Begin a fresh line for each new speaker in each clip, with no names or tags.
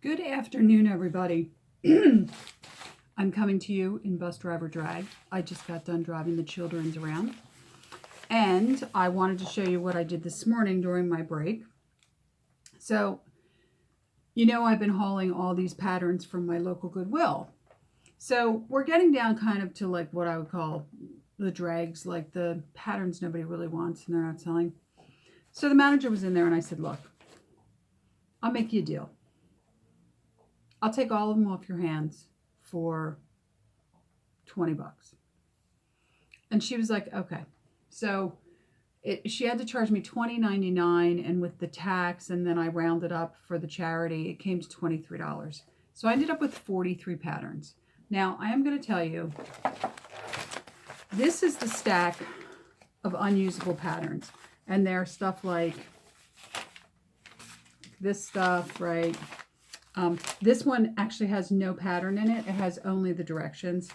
Good afternoon, everybody. I'm coming to you in bus driver drag. I just got done driving the children's around, and I wanted to show you what I did this morning during my break. So, I've been hauling all these patterns from my local Goodwill. So we're getting down kind of to like what I would call the drags, like the patterns nobody really wants and they're not selling. So the manager was in there and I said, look, I'll make you a deal. I'll take all of them off your hands for 20 bucks. And she was like, okay. So she had to charge me $20.99, and with the tax, and then I rounded up for the charity, it came to $23. So I ended up with 43 patterns. Now, I am going to tell you, this is the stack of unusable patterns. And they're stuff like this stuff, right? This one actually has no pattern in it. It has only the directions.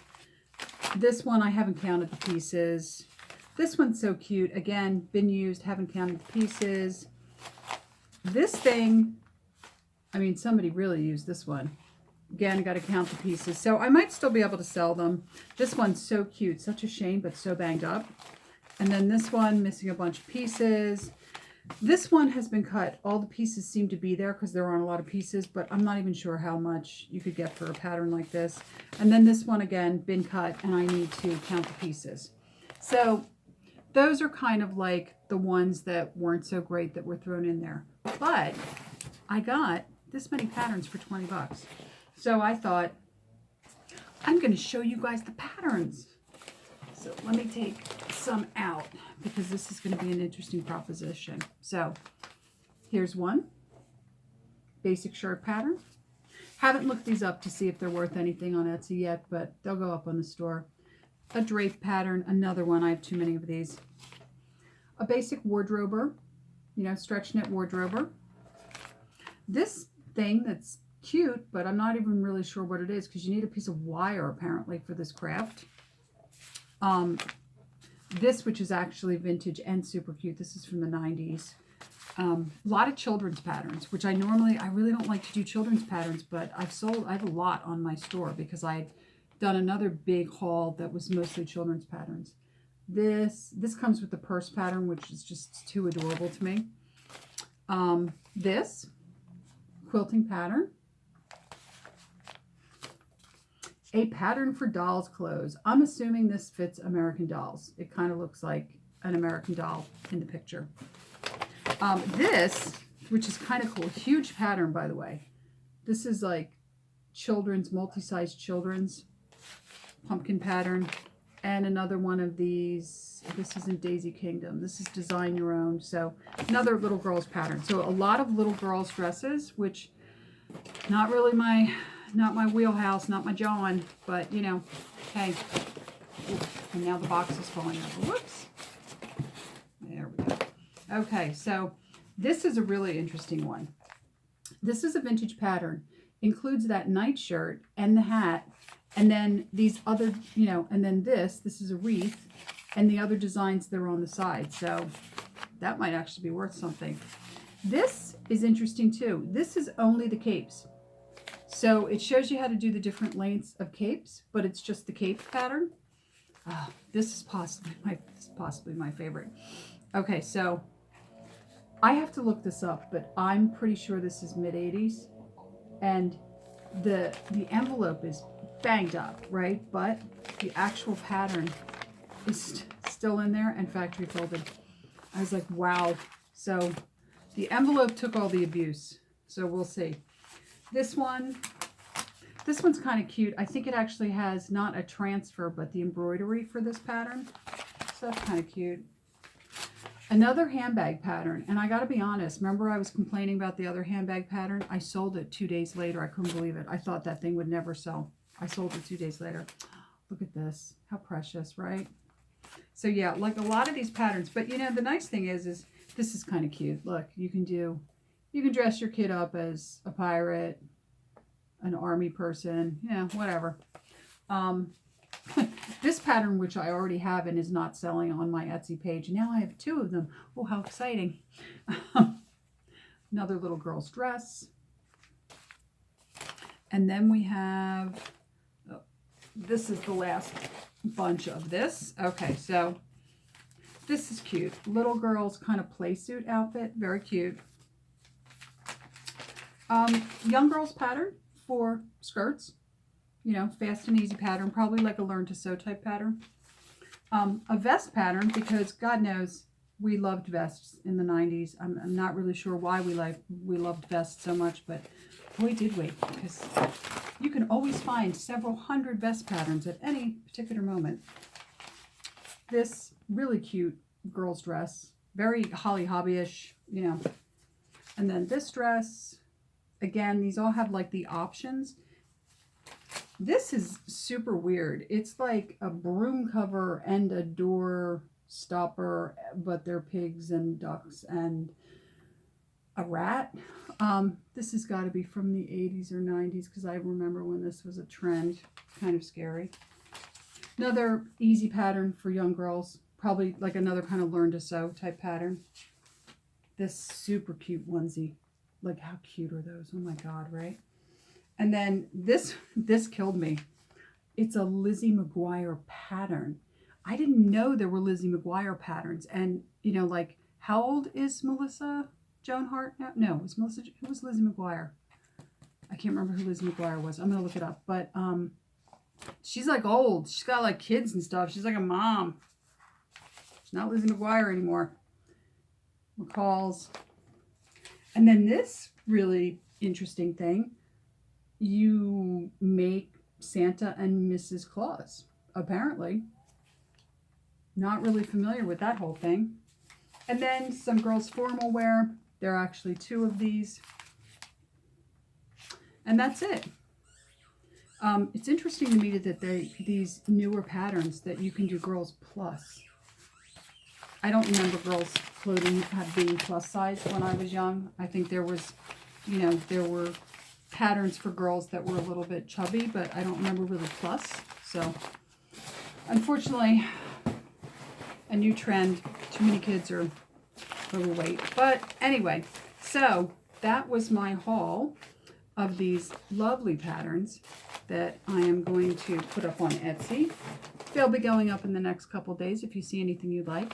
This one, I haven't counted the pieces. This one's so cute. Again, been used, haven't counted the pieces. This thing, I mean, somebody really used this one. Again, I got to count the pieces. So I might still be able to sell them. This one's so cute. Such a shame, but so banged up. And then this one, missing a bunch of pieces. This one has been cut. All the pieces seem to be there because there aren't a lot of pieces, but I'm not even sure how much you could get for a pattern like this. And then this one, again, been cut, and I need to count the pieces. So those are kind of like the ones that weren't so great that were thrown in there. But I got this many patterns for 20 bucks. So I thought, I'm going to show you guys the patterns. So let me take some out because this is going to be an interesting proposition. So here's one basic shirt pattern. Haven't looked these up to see if they're worth anything on Etsy yet, but they'll go up on the store. A drape pattern, another one. I have too many of these. A basic wardrober, stretch knit wardrober. This thing that's cute, but I'm not even really sure what it is because you need a piece of wire apparently for this craft. This, which is actually vintage and super cute. This is from the 90s. A lot of children's patterns, which I really don't like to do children's patterns, but I have a lot on my store because I've done another big haul that was mostly children's patterns. This comes with the purse pattern, which is just too adorable to me. This quilting pattern. A pattern for dolls' clothes. I'm assuming this fits American Dolls. It kind of looks like an American Doll in the picture. This, which is kind of cool, huge pattern, by the way. This is like children's, multi-size children's pumpkin pattern. And another one of these, this isn't Daisy Kingdom. This is Design Your Own. So another little girl's pattern. So a lot of little girls' dresses, which not really not my wheelhouse, not my John, but hey. Ooh, and now the box is falling over. Whoops. There we go. Okay, so this is a really interesting one. This is a vintage pattern. Includes that nightshirt and the hat, and then these other, and then this is a wreath, and the other designs that are on the side. So that might actually be worth something. This is interesting too. This is only the capes. So it shows you how to do the different lengths of capes, but it's just the cape pattern. This is possibly my favorite. Okay, so I have to look this up, but I'm pretty sure this is mid-80s. And the envelope is banged up, right? But the actual pattern is still in there and factory folded. I was like, wow. So the envelope took all the abuse. So we'll see. This one's kind of cute. I think it actually has not a transfer, but the embroidery for this pattern. So that's kind of cute. Another handbag pattern. And I got to be honest, remember I was complaining about the other handbag pattern? I sold it 2 days later. I couldn't believe it. I thought that thing would never sell. I sold it 2 days later. Look at this. How precious, right? So yeah, like a lot of these patterns. But the nice thing is this is kind of cute. Look, you can dress your kid up as a pirate, an army person, whatever. This pattern, which I already have and is not selling on my Etsy page. Now I have 2 of them. Oh, how exciting. Another little girl's dress. And then we have, oh, this is the last bunch of this. Okay, so this is cute. Little girl's kind of play suit outfit. Very cute. Young girl's pattern for skirts. You know, fast and easy pattern. Probably like a learn to sew type pattern. A vest pattern, because God knows we loved vests in the 90s. I'm not really sure why we loved vests so much, but boy did we, because you can always find several hundred vest patterns at any particular moment. This really cute girl's dress, very Holly Hobbyish, you know. And then this dress, again, these all have like the options. This is super weird. It's like a broom cover and a door stopper, but they're pigs and ducks and a rat. This has got to be from the 80s or 90s, because I remember when this was a trend. Kind of scary. Another easy pattern for young girls. Probably like another kind of learn to sew type pattern. This super cute onesie. Like, how cute are those? Oh my God, right? And then this killed me. It's a Lizzie McGuire pattern. I didn't know there were Lizzie McGuire patterns. And, you know, like, how old is Melissa Joan Hart now? No, it was Lizzie McGuire. I can't remember who Lizzie McGuire was. I'm going to look it up. But she's like old. She's got like kids and stuff. She's like a mom. She's not Lizzie McGuire anymore. McCall's. And then this really interesting thing. You make Santa and Mrs. Claus, apparently. Not really familiar with that whole thing. And then some girls' formal wear. There are actually 2 of these. And that's it. It's interesting to me that these newer patterns that you can do girls plus. I don't remember girls' clothing being plus size when I was young. I think there was, you know, there were patterns for girls that were a little bit chubby, but I don't remember really plus. So, unfortunately, a new trend. Too many kids are overweight. But anyway, so that was my haul of these lovely patterns that I am going to put up on Etsy. They'll be going up in the next couple days if you see anything you like.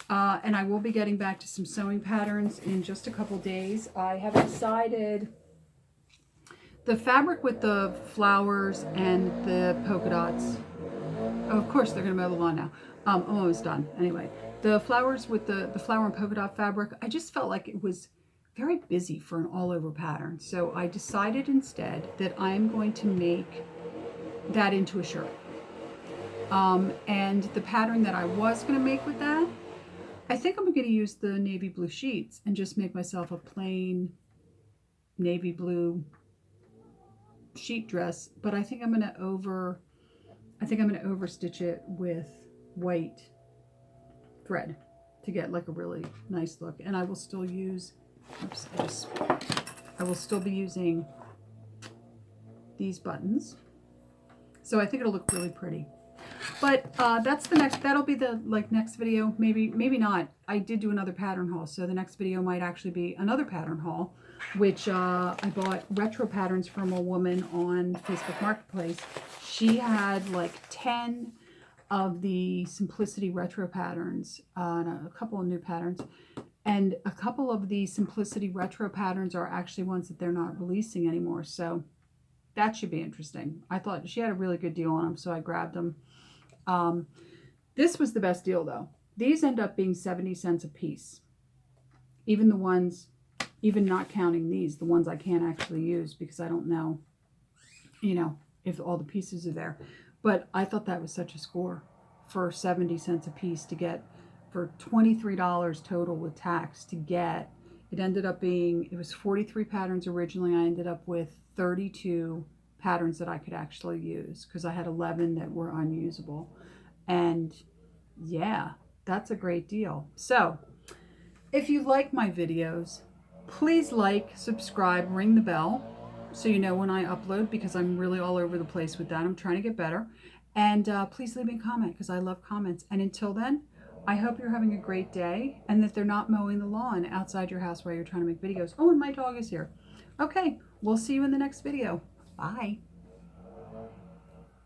And I will be getting back to some sewing patterns in just a couple days. I have decided the fabric with the flowers and the polka dots. Oh, of course, they're going to mow the lawn now. I'm almost done. Anyway, the flowers with the flower and polka dot fabric, I just felt like it was very busy for an all-over pattern. So I decided instead that I'm going to make that into a shirt. And the pattern that I was going to make with that, I think I'm going to use the navy blue sheets and just make myself a plain navy blue sheet dress. But I think I'm going to overstitch it with white thread to get like a really nice look. And I will still use, I will still be using these buttons. So I think it'll look really pretty. But that's the next, that'll be the next video. Maybe not. I did do another pattern haul, so the next video might actually be another pattern haul, which I bought retro patterns from a woman on Facebook Marketplace. She had like 10 of the Simplicity retro patterns, and a couple of new patterns. And a couple of the Simplicity retro patterns are actually ones that they're not releasing anymore. So that should be interesting. I thought she had a really good deal on them, so I grabbed them. This was the best deal though. These end up being 70 cents a piece. Even the ones, even not counting these, the ones I can't actually use because I don't know, you know, if all the pieces are there. But I thought that was such a score for 70 cents a piece to get, for $23 total with tax to get. It ended up being, it was 43 patterns originally. I ended up with 32 patterns that I could actually use because I had 11 that were unusable. And yeah, that's a great deal. So if you like my videos, please like, subscribe, ring the bell so you know when I upload, because I'm really all over the place with that. I'm trying to get better. And please leave me a comment because I love comments. And until then, I hope you're having a great day and that they're not mowing the lawn outside your house while you're trying to make videos. Oh, and my dog is here. Okay, we'll see you in the next video. Bye.